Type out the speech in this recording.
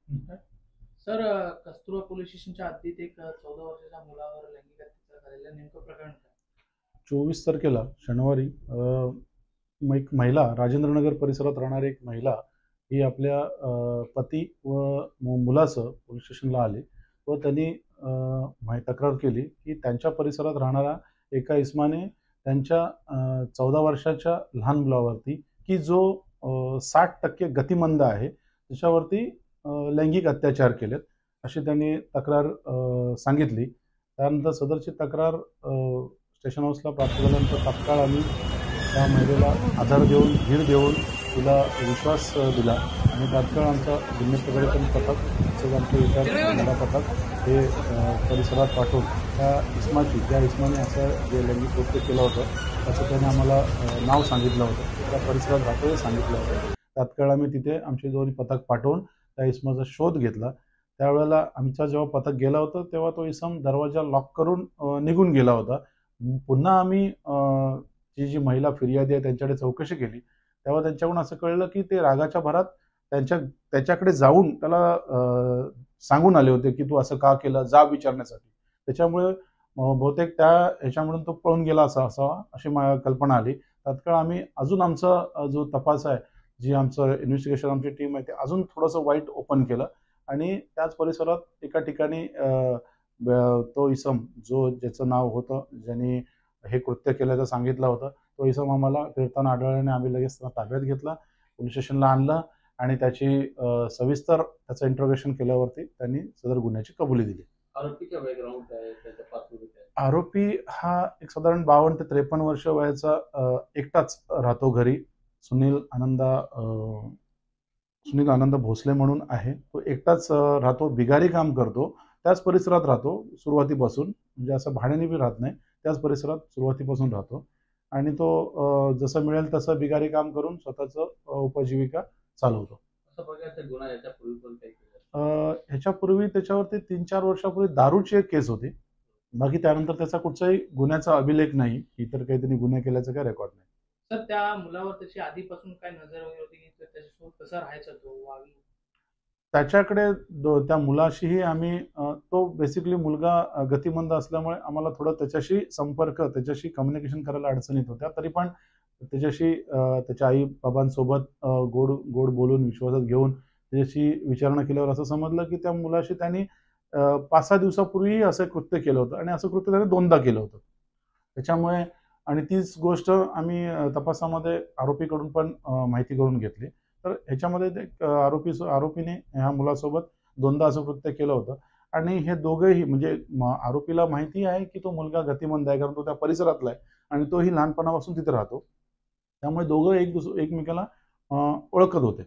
Sir, Kasturba police स्टेशनच्या हद्दीत एक 14 वर्षाच्या मुलावर लैंगिक अत्याचार झालेलं नेमकं प्रकरण काय? 24 तारखेला शनिवारी एक महिला राजेंद्रनगर परिसरात राहणारी एक महिला ही आपल्या पती व मुलासह पोलीस स्टेशनला आली व त्यांनी तक्रार केली की त्यांच्या परिसरात राहणारा एका इस्माने त्यांच्या 14 वर्षाच्या लहान मुलावरती की जो 60% गतिमंद आहे त्याच्यावरती लैंगिक अत्याचार केलेत अशी त्यांनी तक्रार सांगितली. त्यानंतर सदरची तक्रार स्टेशन हाऊसला प्राप्त झाल्यानंतर तात्काळ आम्ही त्या महिलेला आधार देऊन धीर देऊन तिला विश्वास दिला आणि तात्काळ आमचा गुन्हे प्रकरण पथक तसेच आमचे इतर महिला पथक हे परिसरात पाठवून त्या इस्माने असं जे लैंगिक कृत्य केलं होतं त्याचं त्याने आम्हाला नाव सांगितलं होतं, त्या परिसरात राहतो हे सांगितलं होतं. तात्काळ आम्ही तिथे आमचे दोन्ही पथक पाठवून त्या इस्माचा शोध घेतला. त्यावेळेला आमचा जेव्हा पथक गेला होता तेव्हा तो इसम दरवाजा लॉक करून निघून गेला होता. पुन्हा आम्ही जी महिला फिर्यादी आहे त्यांच्याकडे चौकशी केली तेव्हा त्यांच्याकडून असं कळलं की ते रागाच्या भरात त्याच्याकडे जाऊन त्याला सांगून आले होते की तू असं का केलं जा विचारण्यासाठी. त्याच्यामुळे बहुतेक त्या ह्याच्यामधून तो पळून गेला असावा अशी कल्पना आली. तात्काळ आम्ही अजून आमचा जो तपास आहे, जी आमचं इन्व्हेस्टिगेशन आमची टीम आहे, ते अजून थोडंसं वाईट ओपन केलं आणि त्याच परिसरात एका ठिकाणी तो इसम ज्याचं नाव होतं, ज्यांनी हे कृत्य केल्याचं सांगितलं होतं, तो इसम आम्हाला फिरताना आढळल्याने आम्ही लगेच त्याला ताब्यात घेतला, पोलीस स्टेशनला आणलं आणि त्याची सविस्तर त्याचं इंट्रोगेशन केल्यावरती त्यांनी सदर गुन्ह्याची कबुली दिली. आरोपीचा बॅकग्राऊंड काय आहे, त्याच्या पार्श्वभूमी काय? आरोपी हा एक साधारण 52 ते 53 वर्ष वयाचा एकटाच राहतो घरी. सुनील आनंद भोसले म्हणून आहे. तो एकटाच राहतो, बिगारी काम करतो, त्याच परिसरात राहतो सुरुवातीपासून, म्हणजे असं भाड्याने बी राहत नाही, त्याच परिसरात सुरुवातीपासून राहतो आणि तो जसं मिळेल तसं बिगारी काम करून स्वतःचं उपजीविका चालवतो. असं बघायचं गुन्हा याच्यापूर्वी पण काही केलं? ह्याच्यापूर्वी त्याच्यावरती 3-4 वर्षापूर्वी दारूची एक केस होती. बाकी त्यानंतर त्याचा कुठचाही गुन्ह्याचा अभिलेख नाही, इतर काही त्यांनी गुन्हे केल्याचं काही रेकॉर्ड नाही. सर, त्या मुलावर त्याची आधीपासून काय नजर वगैरे होती की त्याच्यासोबत कसं राहायचं, तो वागणूक? त्याच्याकडे त्या मुलाशीही आम्ही तो बेसिकली मुलगा गतिमंद असल्यामुळे आम्हाला थोडं त्याच्याशी कम्युनिकेशन करायला अडचण येत होत्या. तरी पण त्याच्याशी त्याच्या आई बाबांसोबत गोड गोड बोलून विश्वासात घेऊन त्याच्याशी विचारणा केल्यावर असं समजलं की त्या मुलाशी त्यांनी 5-6 दिवसापूर्वीही असं कृत्य केलं होतं आणि असं कृत्य त्याने 2दा केलं होतं. त्याच्यामुळे आणि तीच गोष्ट आम्ही तपासामध्ये आरोपीकडून पण माहिती करून घेतली. तर ह्याच्यामध्ये ते आरोपीने ह्या मुलासोबत 2दा असं कृत्य केलं होतं आणि हे दोघंही म्हणजे आरोपीला माहिती आहे की तो मुलगा गतिमंद आहे, कारण तो त्या परिसरातला आहे आणि तोही लहानपणापासून तिथे राहतो. त्यामुळे दोघं एकमेकाला ओळखत होते.